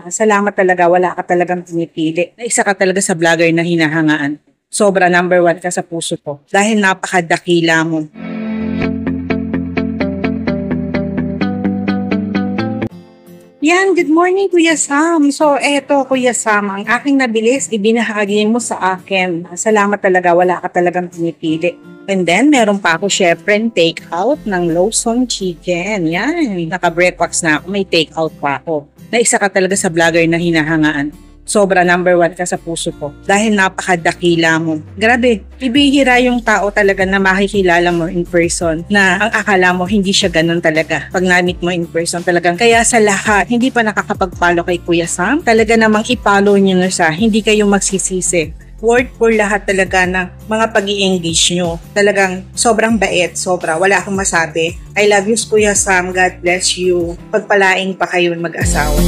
Salamat talaga, wala ka talagang pinipili. Isa ka talaga sa vlogger na hinahangaan. Sobra number 1 ka sa puso ko dahil napakadakila mo. Yan, good morning Kuya Sam. So eto Kuya Sam, ang aking nabilis, ibinahagi mo sa akin. Salamat talaga, wala ka talagang pinipili. And then, meron pa ako syempre take out ng Lawson Chicken. Yan, naka-breakfast na ako, may take out pa ako. Na isa ka talaga sa vlogger na hinahangaan. Sobra number 1 ka sa puso ko dahil napakadakila mo. Grabe, ibihira yung tao talaga na makikilala mo in person na ang akala mo hindi siya ganun talaga. Pag na-meet mo in person talagang. Kaya sa lahat, hindi pa nakakapag-follow kay Kuya Sam, talaga namang i-follow nyo na siya. Hindi kayo magsisisi. Word for lahat talaga ng mga pag-i-engage nyo. Talagang sobrang bait, sobra. Wala akong masabi. I love you Kuya Sam. God bless you. Pagpalaing pa kayo mag-asawa.